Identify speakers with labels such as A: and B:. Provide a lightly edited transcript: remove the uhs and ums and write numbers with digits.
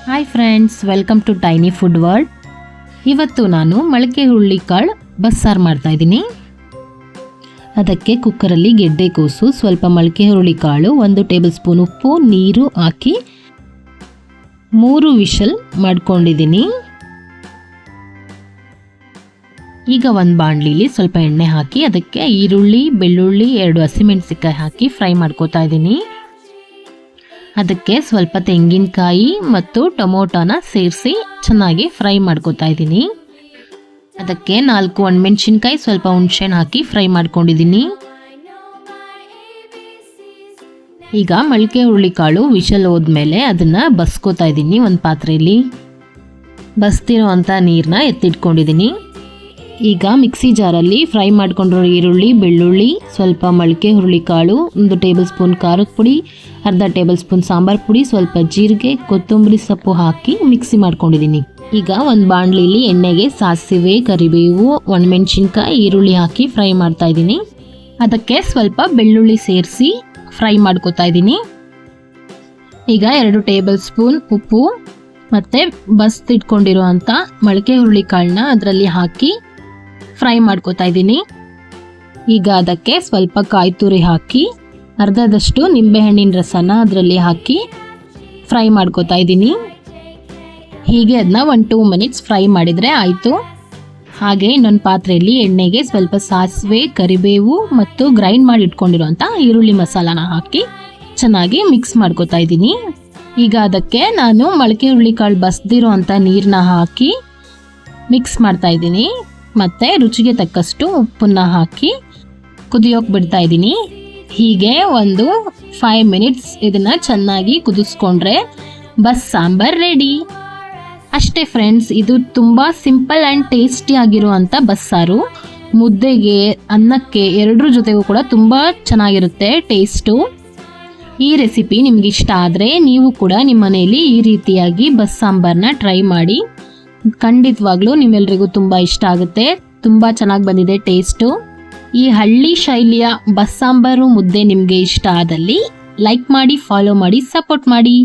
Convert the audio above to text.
A: Hi friends, welcome to tiny food world. ಇವತ್ತು ನಾನು ಮೊಳಕೆ ಹುರುಳಿಕಾಳು ಬಸ್ಸಾರು ಮಾಡ್ತಾಯಿದ್ದೀನಿ. ಅದಕ್ಕೆ ಕುಕ್ಕರಲ್ಲಿ ಗೆಡ್ಡೆಕೋಸು, ಸ್ವಲ್ಪ ಮೊಳಕೆ ಹುರುಳಿಕಾಳು, 1 ಟೇಬಲ್ ಸ್ಪೂನ್ ಉಪ್ಪು, ನೀರು ಹಾಕಿ 3 ವಿಷಲ್ ಮಾಡ್ಕೊಂಡಿದ್ದೀನಿ. ಈಗ ಒಂದು ಬಾಣಲಿಲಿ ಸ್ವಲ್ಪ ಎಣ್ಣೆ ಹಾಕಿ ಅದಕ್ಕೆ ಈರುಳ್ಳಿ, ಬೆಳ್ಳುಳ್ಳಿ, 2 ಹಸಿಮೆಣಸಿನಕಾಯಿ ಹಾಕಿ ಫ್ರೈ ಮಾಡ್ಕೋತಾ ಇದ್ದೀನಿ. ಅದಕ್ಕೆ ಸ್ವಲ್ಪ ತೆಂಗಿನಕಾಯಿ ಮತ್ತು ಟೊಮೊಟೊನ ಸೇರಿಸಿ ಚೆನ್ನಾಗಿ ಫ್ರೈ ಮಾಡ್ಕೋತಾ ಇದ್ದೀನಿ. ಅದಕ್ಕೆ 4 ಒಣಮೆಣಸಿನಕಾಯಿ, ಸ್ವಲ್ಪ ಹುಣಸೆಹಣ್ಣು ಹಾಕಿ ಫ್ರೈ ಮಾಡ್ಕೊಂಡಿದ್ದೀನಿ. ಈಗ ಮೊಳಕೆ ಹುರುಳಿಕಾಳು ವಿಷಲ್ ಹೋದ್ಮೇಲೆ ಅದನ್ನು ಬಸ್ಕೋತಾ ಇದ್ದೀನಿ. ಒಂದು ಪಾತ್ರೆಯಲ್ಲಿ ಬಸ್ತಿರೋವಂಥ ನೀರನ್ನ ಎತ್ತಿಟ್ಕೊಂಡಿದ್ದೀನಿ. ಈಗ ಮಿಕ್ಸಿ ಜಾರಲ್ಲಿ ಫ್ರೈ ಮಾಡ್ಕೊಂಡಿರೋ ಈರುಳ್ಳಿ, ಬೆಳ್ಳುಳ್ಳಿ, ಸ್ವಲ್ಪ ಮೊಳಕೆ ಹುರುಳಿಕಾಳು, 1 ಟೇಬಲ್ ಸ್ಪೂನ್ ಖಾರದ ಪುಡಿ, ಅರ್ಧ ಟೇಬಲ್ ಸ್ಪೂನ್ ಸಾಂಬಾರು ಪುಡಿ, ಸ್ವಲ್ಪ ಜೀರಿಗೆ, ಕೊತ್ತಂಬರಿ ಸೊಪ್ಪು ಹಾಕಿ ಮಿಕ್ಸಿ ಮಾಡ್ಕೊಂಡಿದ್ದೀನಿ. ಈಗ ಒಂದು ಬಾಣಲಿಲಿ ಎಣ್ಣೆಗೆ ಸಾಸಿವೆ, ಕರಿಬೇವು, ಒಣಮೆಣಸಿನ್ಕಾಯಿ, ಈರುಳ್ಳಿ ಹಾಕಿ ಫ್ರೈ ಮಾಡ್ತಾ ಇದ್ದೀನಿ. ಅದಕ್ಕೆ ಸ್ವಲ್ಪ ಬೆಳ್ಳುಳ್ಳಿ ಸೇರಿಸಿ ಫ್ರೈ ಮಾಡ್ಕೋತಾ ಇದ್ದೀನಿ. ಈಗ 2 ಟೇಬಲ್ ಸ್ಪೂನ್ ಉಪ್ಪು ಮತ್ತು ಬಸ್ತಿಟ್ಕೊಂಡಿರುವಂಥ ಮೊಳಕೆ ಹುರುಳಿಕಾಳನ್ನ ಅದರಲ್ಲಿ ಹಾಕಿ ಫ್ರೈ ಮಾಡ್ಕೋತಾ ಇದ್ದೀನಿ. ಈಗ ಅದಕ್ಕೆ ಸ್ವಲ್ಪ ಕಾಯಿ ತುರಿ ಹಾಕಿ ಅರ್ಧದಷ್ಟು ನಿಂಬೆಹಣ್ಣಿನ ರಸನ ಅದರಲ್ಲಿ ಹಾಕಿ ಫ್ರೈ ಮಾಡ್ಕೋತಾ ಇದ್ದೀನಿ. ಹೀಗೆ ಅದನ್ನ 1-2 ಮಿನಿಟ್ಸ್ ಫ್ರೈ ಮಾಡಿದರೆ ಆಯಿತು. ಹಾಗೆ ಇನ್ನೊಂದು ಪಾತ್ರೆಯಲ್ಲಿ ಎಣ್ಣೆಗೆ ಸ್ವಲ್ಪ ಸಾಸಿವೆ, ಕರಿಬೇವು ಮತ್ತು ಗ್ರೈಂಡ್ ಮಾಡಿ ಇಟ್ಕೊಂಡಿರೋಂಥ ಈರುಳ್ಳಿ ಮಸಾಲಾನ ಹಾಕಿ ಚೆನ್ನಾಗಿ ಮಿಕ್ಸ್ ಮಾಡ್ಕೋತಾ ಇದ್ದೀನಿ. ಈಗ ಅದಕ್ಕೆ ನಾನು ಮೊಳಕೆ ಹುರುಳಿಕಾಳು ಬಸ್ದಿರೋ ಅಂಥ ನೀರನ್ನ ಹಾಕಿ ಮಿಕ್ಸ್ ಮಾಡ್ತಾ ಇದ್ದೀನಿ. ಮತ್ತು ರುಚಿಗೆ ತಕ್ಕಷ್ಟು ಉಪ್ಪನ್ನು ಹಾಕಿ ಕುದಿಯೋಕೆ ಬಿಡ್ತಾ ಇದ್ದೀನಿ. ಹೀಗೆ ಒಂದು 5 ಮಿನಿಟ್ಸ್ ಇದನ್ನು ಚೆನ್ನಾಗಿ ಕುದಿಸ್ಕೊಂಡ್ರೆ ಬಸ್ ಸಾಂಬಾರ್ ರೆಡಿ. ಅಷ್ಟೇ ಫ್ರೆಂಡ್ಸ್, ಇದು ತುಂಬ ಸಿಂಪಲ್ ಆ್ಯಂಡ್ ಟೇಸ್ಟಿ ಆಗಿರುವಂಥ ಬಸ್ಸಾರು. ಮುದ್ದೆಗೆ, ಅನ್ನಕ್ಕೆ, ಎರಡರ ಜೊತೆಗೂ ಕೂಡ ತುಂಬ ಚೆನ್ನಾಗಿರುತ್ತೆ ಟೇಸ್ಟು. ಈ ರೆಸಿಪಿ ನಿಮ್ಗೆ ಇಷ್ಟ ಆದರೆ ನೀವು ಕೂಡ ನಿಮ್ಮ ಮನೆಯಲ್ಲಿ ಈ ರೀತಿಯಾಗಿ ಬಸ್ ಸಾಂಬಾರನ್ನ ಟ್ರೈ ಮಾಡಿ. ಖಂಡಿತವಾಗ್ಲೂ ನಿಮ್ಮೆಲ್ರಿಗೂ ತುಂಬ ಇಷ್ಟ ಆಗುತ್ತೆ. ತುಂಬ ಚೆನ್ನಾಗಿ ಬಂದಿದೆ ಟೇಸ್ಟು. ಈ ಹಳ್ಳಿ ಶೈಲಿಯ ಬಸ್ ಸಾಂಬಾರು ಮುದ್ದೆ ನಿಮಗೆ ಇಷ್ಟ ಆದಲ್ಲಿ ಲೈಕ್ ಮಾಡಿ, ಫಾಲೋ ಮಾಡಿ, ಸಪೋರ್ಟ್ ಮಾಡಿ.